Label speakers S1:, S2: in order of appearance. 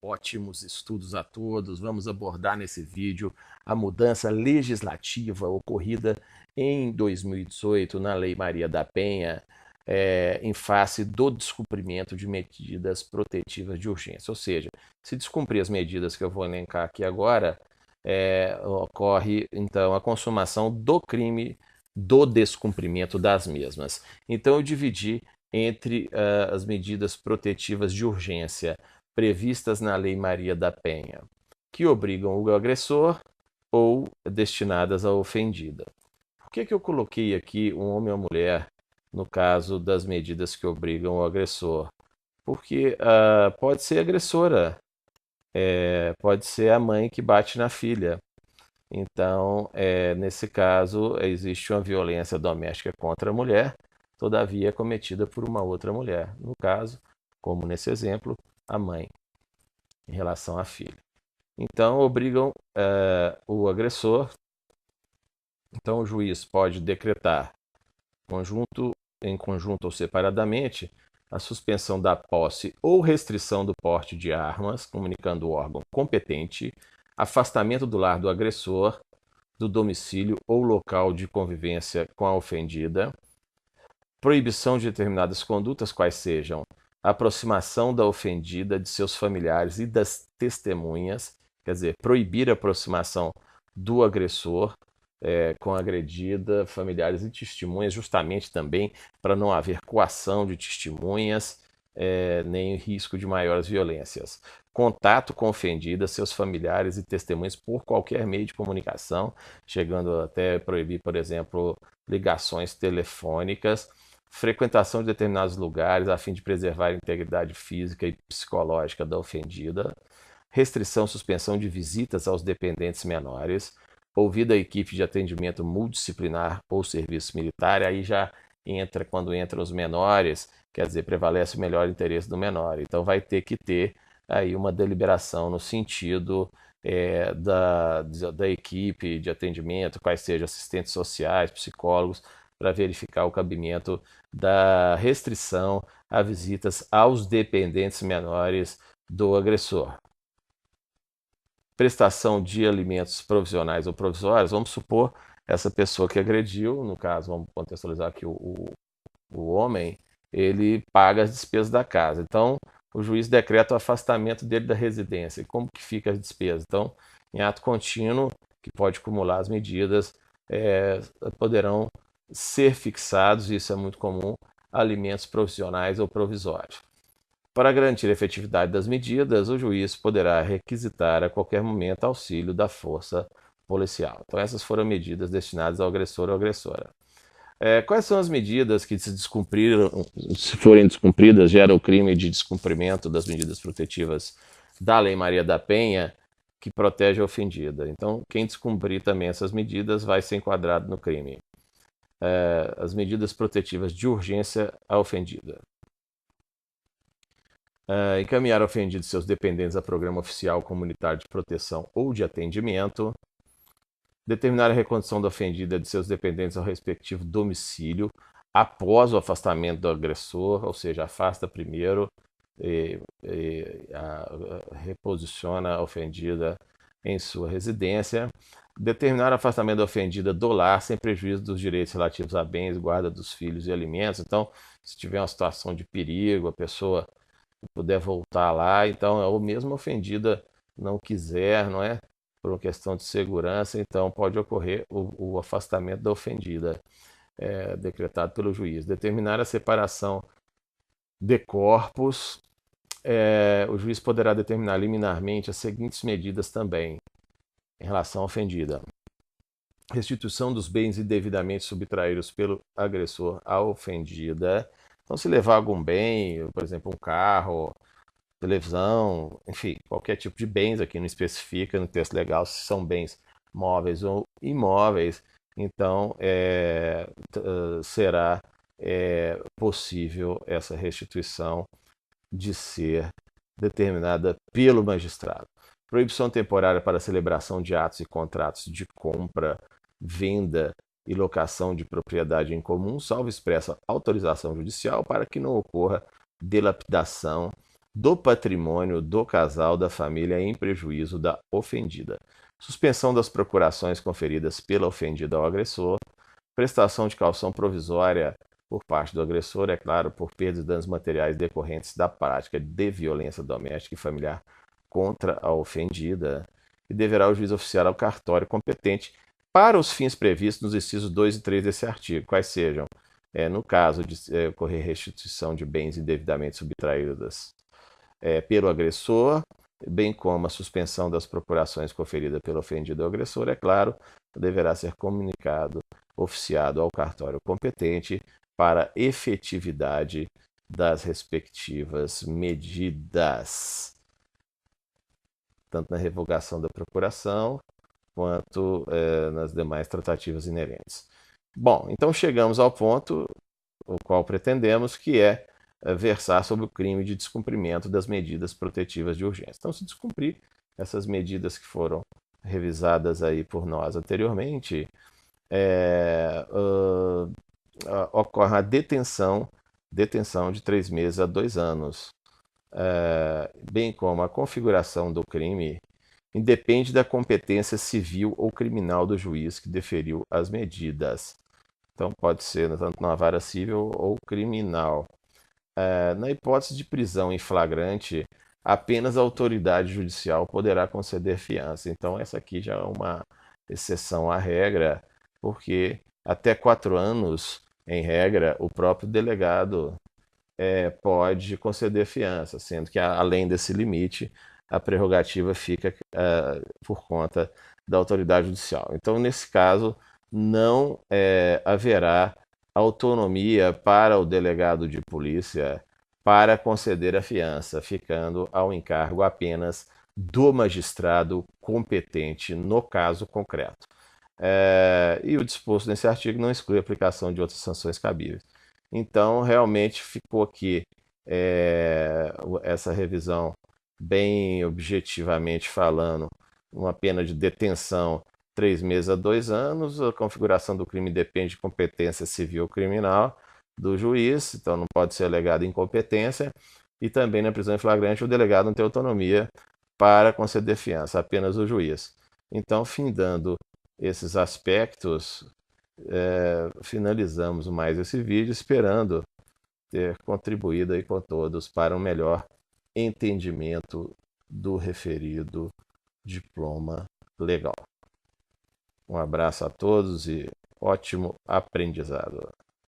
S1: Ótimos estudos a todos. Vamos abordar nesse vídeo a mudança legislativa ocorrida em 2018 na Lei Maria da Penha, em face do descumprimento de medidas protetivas de urgência. Ou seja, se descumprir as medidas que eu vou elencar aqui agora, ocorre então a consumação do crime do descumprimento das mesmas. Então eu dividi entre as medidas protetivas de urgência previstas na Lei Maria da Penha, que obrigam o agressor ou destinadas à ofendida. Por que eu coloquei aqui um homem ou mulher no caso das medidas que obrigam o agressor? Porque pode ser agressora, pode ser a mãe que bate na filha. Então, nesse caso, existe uma violência doméstica contra a mulher, todavia cometida por uma outra mulher. No caso, como nesse exemplo, a mãe em relação à filha. Então, obrigam o agressor. Então, o juiz pode decretar, em conjunto ou separadamente, a suspensão da posse ou restrição do porte de armas, comunicando o órgão competente, afastamento do lar do agressor, do domicílio ou local de convivência com a ofendida, proibição de determinadas condutas, quais sejam a aproximação da ofendida de seus familiares e das testemunhas, quer dizer, proibir a aproximação do agressor com a agredida, familiares e testemunhas, justamente também para não haver coação de testemunhas, nem risco de maiores violências. Contato com ofendida, seus familiares e testemunhas por qualquer meio de comunicação, chegando até proibir, por exemplo, ligações telefônicas, frequentação de determinados lugares a fim de preservar a integridade física e psicológica da ofendida, restrição, suspensão de visitas aos dependentes menores, ouvida a equipe de atendimento multidisciplinar ou serviço militar, aí já entra, quando entram os menores, quer dizer, prevalece o melhor interesse do menor. Então vai ter que ter aí uma deliberação no sentido da equipe de atendimento, quais sejam assistentes sociais, psicólogos, para verificar o cabimento da restrição a visitas aos dependentes menores do agressor. Prestação de alimentos provisionais ou provisórios, vamos supor essa pessoa que agrediu, no caso, vamos contextualizar aqui o homem, ele paga as despesas da casa. Então, o juiz decreta o afastamento dele da residência. E como que fica as despesas? Então, em ato contínuo, que pode acumular as medidas, poderão ser fixados, isso é muito comum, alimentos provisionais ou provisórios. Para garantir a efetividade das medidas, o juiz poderá requisitar a qualquer momento auxílio da força policial. Então, essas foram medidas destinadas ao agressor ou agressora. Quais são as medidas que, se forem descumpridas, geram o crime de descumprimento das medidas protetivas da Lei Maria da Penha, que protege a ofendida? Então, quem descumprir também essas medidas vai ser enquadrado no crime. As medidas protetivas de urgência à ofendida. Encaminhar ofendido e seus dependentes a programa oficial comunitário de proteção ou de atendimento, determinar a recondução da ofendida de seus dependentes ao respectivo domicílio após o afastamento do agressor, ou seja, afasta primeiro e reposiciona a ofendida em sua residência, determinar o afastamento da ofendida do lar sem prejuízo dos direitos relativos a bens, guarda dos filhos e alimentos. Então, se tiver uma situação de perigo, a pessoa puder voltar lá, então, ou mesmo a ofendida não quiser, não é? Por uma questão de segurança, então pode ocorrer o afastamento da ofendida, decretado pelo juiz. Determinar a separação de corpos, o juiz poderá determinar liminarmente as seguintes medidas também em relação à ofendida: restituição dos bens indevidamente subtraídos pelo agressor à ofendida. Então, se levar algum bem, por exemplo, um carro, televisão, enfim, qualquer tipo de bens, aqui não especifica no texto legal se são bens móveis ou imóveis, então será possível essa restituição de ser determinada pelo magistrado. Proibição temporária para celebração de atos e contratos de compra, venda e locação de propriedade em comum, salvo expressa autorização judicial, para que não ocorra dilapidação do patrimônio do casal, da família, em prejuízo da ofendida. Suspensão das procurações conferidas pela ofendida ao agressor. Prestação de caução provisória por parte do agressor, é claro, por perdas e danos materiais decorrentes da prática de violência doméstica e familiar contra a ofendida. E deverá o juiz oficiar ao cartório competente para os fins previstos nos incisos 2 e 3 desse artigo, quais sejam, no caso de ocorrer restituição de bens indevidamente subtraídos pelo agressor, bem como a suspensão das procurações conferida pelo ofendido ao agressor, é claro, deverá ser comunicado, oficiado ao cartório competente para efetividade das respectivas medidas, tanto na revogação da procuração quanto nas demais tratativas inerentes. Bom, então chegamos ao ponto o qual pretendemos, que é versar sobre o crime de descumprimento das medidas protetivas de urgência. Então, se descumprir essas medidas que foram revisadas aí por nós anteriormente, ocorre a detenção de 3 meses a 2 anos, bem como a configuração do crime independe da competência civil ou criminal do juiz que deferiu as medidas. Então, pode ser tanto na vara civil ou criminal. Na hipótese de prisão em flagrante, apenas a autoridade judicial poderá conceder fiança. Então, essa aqui já é uma exceção à regra, porque até 4 anos, em regra, o próprio delegado pode conceder fiança, sendo que, além desse limite, a prerrogativa fica por conta da autoridade judicial. Então, nesse caso, não haverá autonomia para o delegado de polícia para conceder a fiança, ficando ao encargo apenas do magistrado competente no caso concreto. E o disposto nesse artigo não exclui a aplicação de outras sanções cabíveis. Então, realmente ficou aqui essa revisão bem objetivamente falando, uma pena de detenção 3 meses a 2 anos, a configuração do crime depende de competência civil ou criminal do juiz, então não pode ser alegada incompetência, e também na prisão em flagrante o delegado não tem autonomia para conceder fiança, apenas o juiz. Então, findando esses aspectos, finalizamos mais esse vídeo, esperando ter contribuído aí com todos para um melhor entendimento do referido diploma legal. Um abraço a todos e ótimo aprendizado.